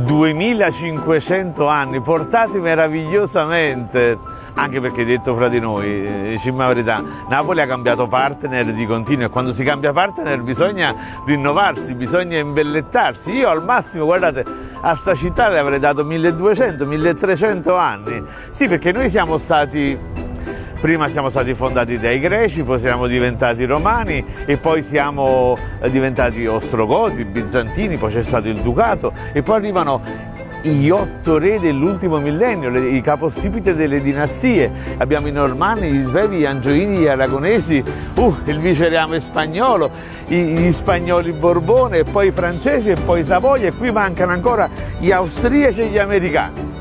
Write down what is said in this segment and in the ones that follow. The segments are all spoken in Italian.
2500 anni, portati meravigliosamente, anche perché detto fra di noi, diciamo la verità, Napoli ha cambiato partner di continuo e quando si cambia partner bisogna rinnovarsi, bisogna imbellettarsi. Io al massimo, guardate, a sta città le avrei dato 1200-1300 anni, sì, perché noi prima siamo stati fondati dai greci, poi siamo diventati romani e poi siamo diventati ostrogoti, bizantini, poi c'è stato il ducato e poi arrivano gli 8 re dell'ultimo millennio, i capostipite delle dinastie. Abbiamo i Normanni, gli Svevi, gli Angioini, gli Aragonesi, il vicereame spagnolo, gli spagnoli Borbone, e poi i francesi e poi i Savoia, e qui mancano ancora gli austriaci e gli americani.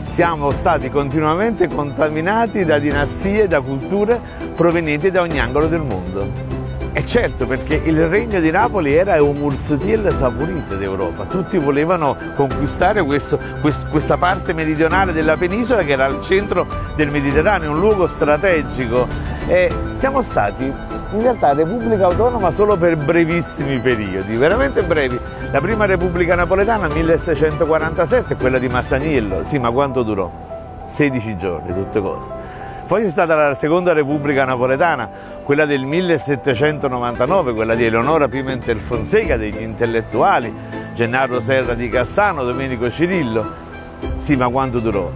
Siamo stati continuamente contaminati da dinastie, da culture provenienti da ogni angolo del mondo. E certo, perché il regno di Napoli era un Murztiel saporito d'Europa, tutti volevano conquistare questa parte meridionale della penisola che era al centro del Mediterraneo, un luogo strategico, e siamo stati in realtà Repubblica Autonoma solo per brevissimi periodi, veramente brevi. La prima Repubblica Napoletana 1647, quella di Masaniello, sì, ma quanto durò? 16 giorni, tutte cose. Poi c'è stata la seconda Repubblica Napoletana, quella del 1799, quella di Eleonora Pimentel-Fonseca, degli intellettuali, Gennaro Serra di Cassano, Domenico Cirillo. Sì, ma quanto durò?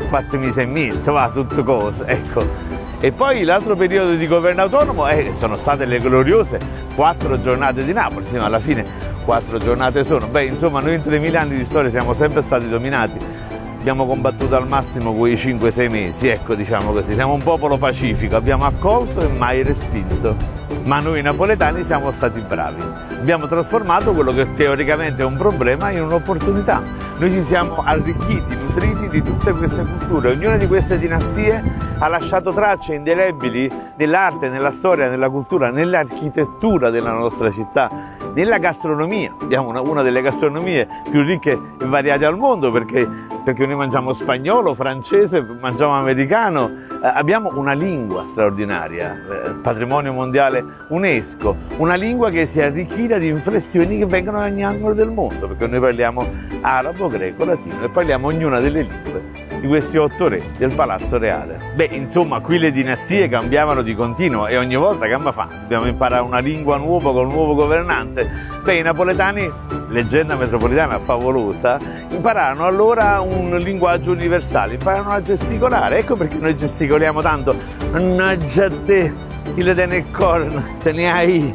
Fatemi 6 mesi, va, tutte cose, ecco. E poi l'altro periodo di governo autonomo sono state le gloriose 4 giornate di Napoli, sì, ma alla fine 4 giornate sono. Beh, insomma, noi in 3000 anni di storia siamo sempre stati dominati. Abbiamo combattuto al massimo quei 5-6 mesi, ecco, diciamo così. Siamo un popolo pacifico, abbiamo accolto e mai respinto. Ma noi napoletani siamo stati bravi. Abbiamo trasformato quello che teoricamente è un problema in un'opportunità. Noi ci siamo arricchiti, nutriti di tutte queste culture. Ognuna di queste dinastie ha lasciato tracce indelebili nell'arte, nella storia, nella cultura, nell'architettura della nostra città, nella gastronomia. Abbiamo una delle gastronomie più ricche e variate al mondo perché noi mangiamo spagnolo, francese, mangiamo americano, abbiamo una lingua straordinaria, patrimonio mondiale UNESCO, una lingua che si è arricchita di inflessioni che vengono da ogni angolo del mondo, perché noi parliamo arabo, greco, latino e parliamo ognuna delle lingue di questi 8 re del Palazzo Reale. Beh, insomma, qui le dinastie cambiavano di continuo e ogni volta che fa? Dobbiamo imparare una lingua nuova col nuovo governante. Beh, i napoletani, leggenda metropolitana favolosa, impararono allora un linguaggio universale, impararono a gesticolare. Ecco perché noi gesticoliamo tanto. Mannaggia te, il te ne corno, te ne hai,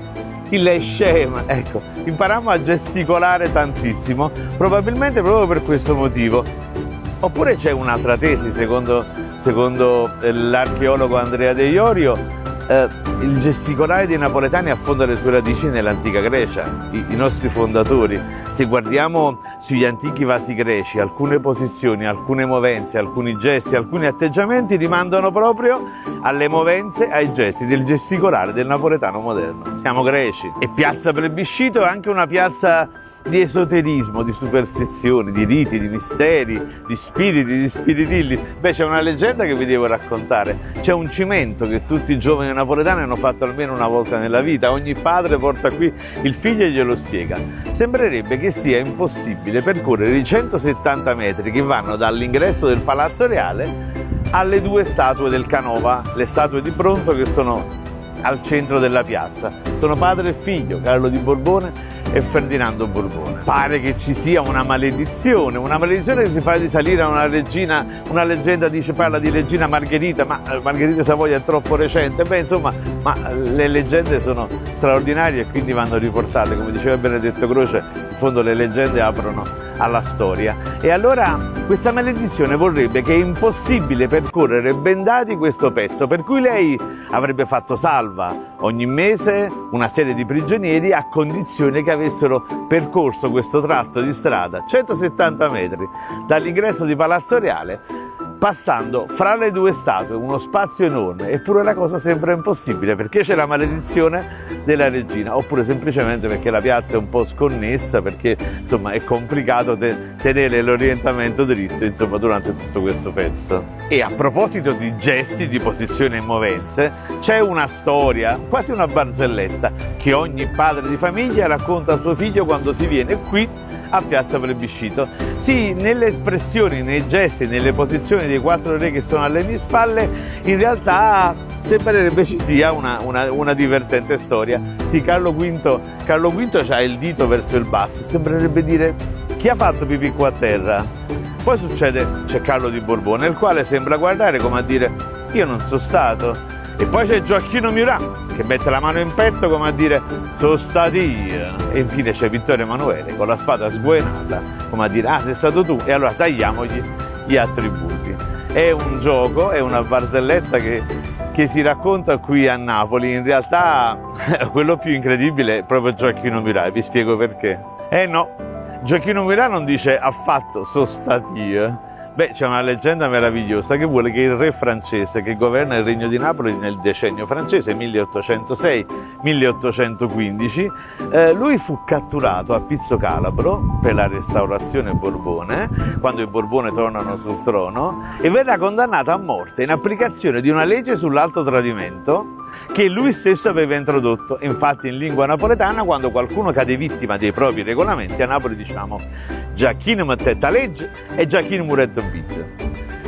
il è scema. Ecco, imparammo a gesticolare tantissimo, probabilmente proprio per questo motivo. Oppure c'è un'altra tesi, secondo l'archeologo Andrea De Iorio, il gesticolare dei napoletani affonda le sue radici nell'antica Grecia, i nostri fondatori. Se guardiamo sugli antichi vasi greci, alcune posizioni, alcune movenze, alcuni gesti, alcuni atteggiamenti rimandano proprio alle movenze, ai gesti del gesticolare del napoletano moderno. Siamo greci. E Piazza Plebiscito è anche una piazza di esoterismo, di superstizioni, di riti, di misteri, di spiriti, di spiritilli. Beh, c'è una leggenda che vi devo raccontare. C'è un cimento che tutti i giovani napoletani hanno fatto almeno una volta nella vita. Ogni padre porta qui il figlio e glielo spiega. Sembrerebbe che sia impossibile percorrere i 170 metri che vanno dall'ingresso del Palazzo Reale alle 2 statue del Canova, le statue di bronzo che sono al centro della piazza. Sono padre e figlio, Carlo di Borbone e Ferdinando Borbone. Pare che ci sia una maledizione che si fa risalire a una leggenda parla di regina Margherita, ma Margherita Savoia è troppo recente. Beh, insomma, ma le leggende sono straordinarie e quindi vanno riportate, come diceva Benedetto Croce, in fondo le leggende aprono alla storia. E allora questa maledizione vorrebbe che è impossibile percorrere bendati questo pezzo, per cui lei avrebbe fatto salva ogni mese una serie di prigionieri a condizione che avessero percorso questo tratto di strada, 170 metri, dall'ingresso di Palazzo Reale, passando fra le 2 statue, uno spazio enorme. Eppure la cosa sembra impossibile, perché c'è la maledizione della regina, oppure semplicemente perché la piazza è un po' sconnessa, perché insomma è complicato tenere l'orientamento dritto, insomma, durante tutto questo pezzo. E a proposito di gesti, di posizioni e movenze, c'è una storia, quasi una barzelletta, che ogni padre di famiglia racconta a suo figlio quando si viene qui a Piazza Plebiscito. Sì, nelle espressioni, nei gesti, nelle posizioni dei 4 re che sono alle mie spalle, in realtà sembrerebbe ci sia una divertente storia. Sì, Carlo V c'ha il dito verso il basso, sembrerebbe dire: chi ha fatto pipì qua a terra? Poi c'è Carlo di Borbone, il quale sembra guardare come a dire: io non sono stato. E poi c'è Gioacchino Murat che mette la mano in petto come a dire: sono stato io. E infine c'è Vittorio Emanuele con la spada sguainata come a dire: ah, sei stato tu, e allora tagliamogli gli attributi. È un gioco, è una barzelletta che si racconta qui a Napoli. In realtà quello più incredibile è proprio Gioacchino Murat, vi spiego perché. No, Gioacchino Murat non dice affatto sono stato io. Beh, c'è una leggenda meravigliosa che vuole che il re francese che governa il Regno di Napoli nel decennio francese 1806-1815, lui fu catturato a Pizzo Calabro per la restaurazione Borbone, quando i Borbone tornano sul trono, e verrà condannato a morte in applicazione di una legge sull'alto tradimento che lui stesso aveva introdotto. Infatti in lingua napoletana, quando qualcuno cade vittima dei propri regolamenti, a Napoli diciamo Giacchino mettetta legge e Giacchino muretto viso.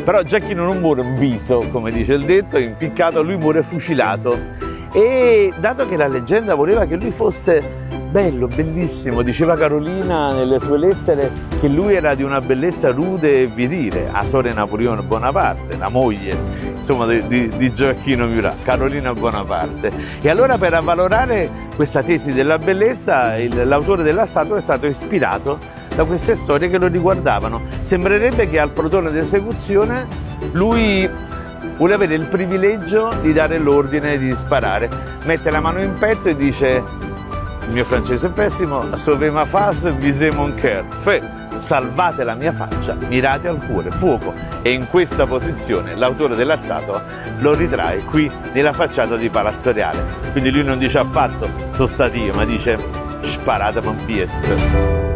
Però Giacchino non muore in viso, come dice il detto, impiccato, lui muore fucilato. E dato che la leggenda voleva che lui fosse bello, bellissimo, diceva Carolina nelle sue lettere che lui era di una bellezza rude e virile, Asore Napoleone Bonaparte, la moglie, insomma, di Gioacchino Murat, Carolina Bonaparte. E allora, per avvalorare questa tesi della bellezza, l'autore della statua è stato ispirato da queste storie che lo riguardavano. Sembrerebbe che al plotone d'esecuzione lui vuole avere il privilegio di dare l'ordine di sparare, mette la mano in petto e dice: il mio francese è pessimo, sauver ma face, visez mon cœur, fait, salvate la mia faccia, mirate al cuore, fuoco. E in questa posizione l'autore della statua lo ritrae qui nella facciata di Palazzo Reale. Quindi lui non dice affatto sono stato io, ma dice: sparate ma biette.